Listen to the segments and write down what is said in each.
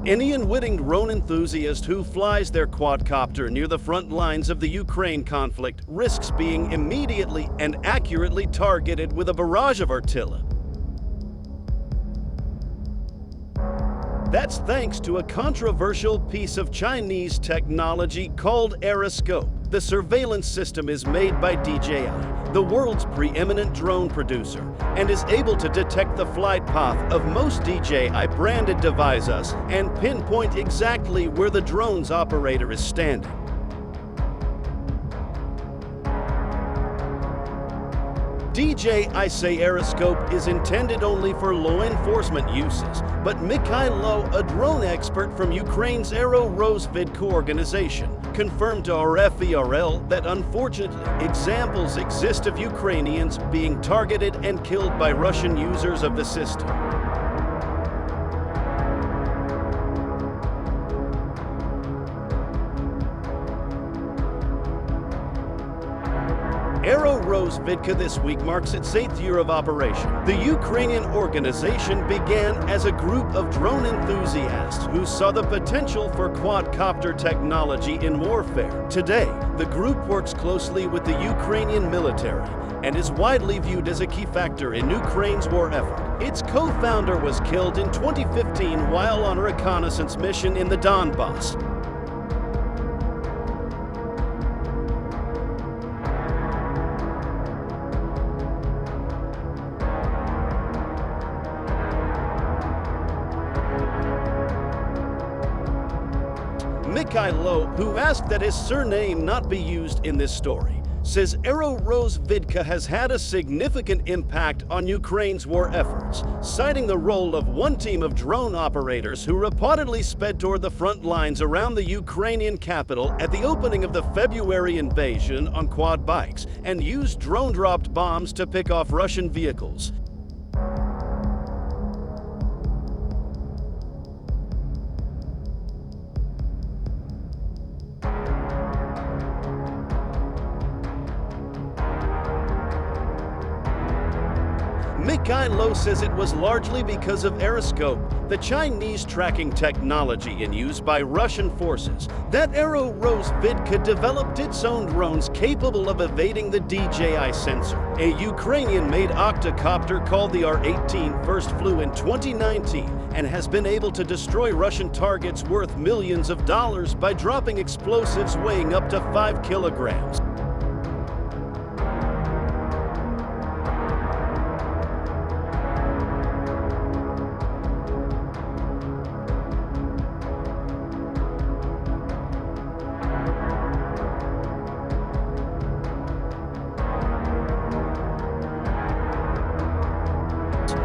Any unwitting drone enthusiast who flies their quadcopter near the front lines of the Ukraine conflict risks being immediately and accurately targeted with a barrage of artillery. That's thanks to a controversial piece of Chinese technology called Aeroscope. The surveillance system is made by DJI, the world's preeminent drone producer, and is able to detect the flight path of most DJI-branded devices and pinpoint exactly where the drone's operator is standing. DJI Aeroscope is intended only for law enforcement uses, but Mikhailo, a drone expert from Ukraine's Aero-Roзвідka organization, confirmed to RFERL that unfortunately examples exist of Ukrainians being targeted and killed by Russian users of the system. Aero-Roзвідka this week marks its 8th year of operation. The Ukrainian organization began as a group of drone enthusiasts who saw the potential for quadcopter technology in warfare. Today, the group works closely with the Ukrainian military and is widely viewed as a key factor in Ukraine's war effort. Its co-founder was killed in 2015 while on a reconnaissance mission in the Donbass. Mikhailo, who asked that his surname not be used in this story, says Aero-Roзвідka has had a significant impact on Ukraine's war efforts, citing the role of one team of drone operators who reportedly sped toward the front lines around the Ukrainian capital at the opening of the February invasion on quad bikes and used drone-dropped bombs to pick off Russian vehicles. Mikhailo says it was largely because of Aeroscope, the Chinese tracking technology in use by Russian forces, that Aero-Roзвідka developed its own drones capable of evading the DJI sensor. A Ukrainian-made octocopter called the R-18 first flew in 2019 and has been able to destroy Russian targets worth millions of dollars by dropping explosives weighing up to 5 kilograms.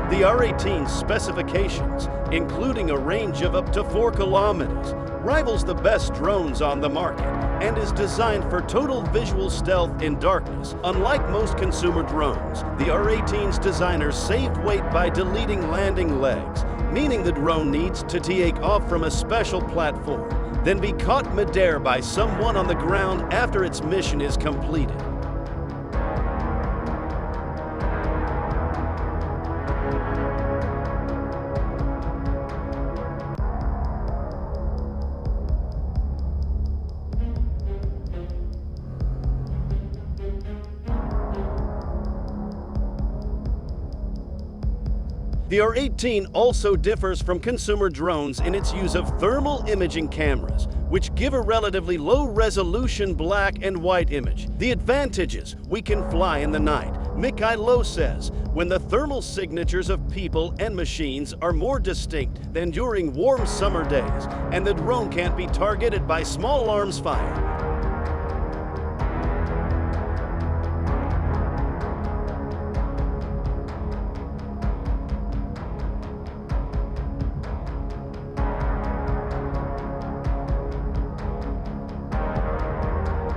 The R-18's specifications, including a range of up to 4 kilometers, rivals the best drones on the market and is designed for total visual stealth in darkness. Unlike most consumer drones, the R-18's designers saved weight by deleting landing legs, meaning the drone needs to take off from a special platform, then be caught midair by someone on the ground after its mission is completed. The R-18 also differs from consumer drones in its use of thermal imaging cameras, which give a relatively low-resolution black and white image. The advantages: we can fly in the night. Mikhailo says, when the thermal signatures of people and machines are more distinct than during warm summer days, and the drone can't be targeted by small arms fire.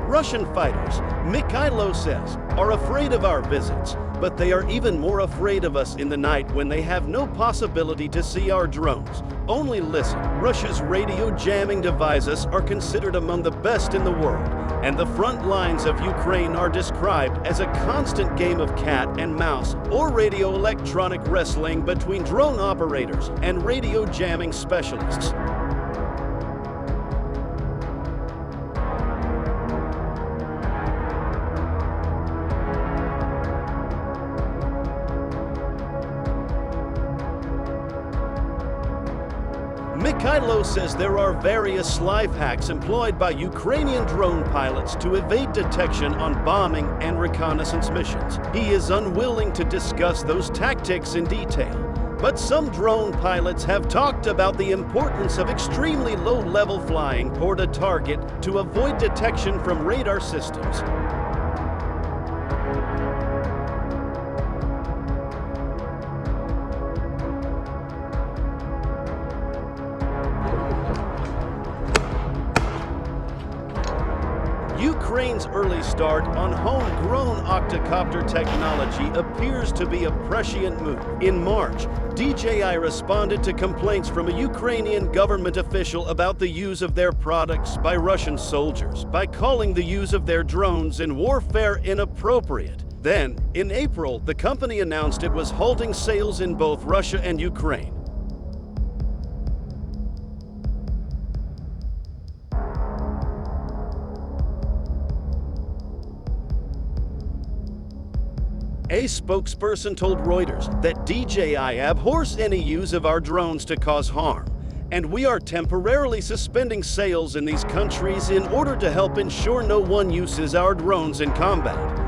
Russian fighters, Mikhailo says, are afraid of our visits, but they are even more afraid of us in the night when they have no possibility to see our drones. Only listen. Russia's radio jamming devices are considered among the best in the world, and the front lines of Ukraine are described as a constant game of cat and mouse or radio electronic wrestling between drone operators and radio jamming specialists. Mikhailo says there are various life hacks employed by Ukrainian drone pilots to evade detection on bombing and reconnaissance missions. He is unwilling to discuss those tactics in detail, but some drone pilots have talked about the importance of extremely low-level flying toward a target to avoid detection from radar systems. Ukraine's early start on homegrown octocopter technology appears to be a prescient move. In March, DJI responded to complaints from a Ukrainian government official about the use of their products by Russian soldiers by calling the use of their drones in warfare inappropriate. Then, in April, the company announced it was halting sales in both Russia and Ukraine. A spokesperson told Reuters that DJI abhors any use of our drones to cause harm, and we are temporarily suspending sales in these countries in order to help ensure no one uses our drones in combat.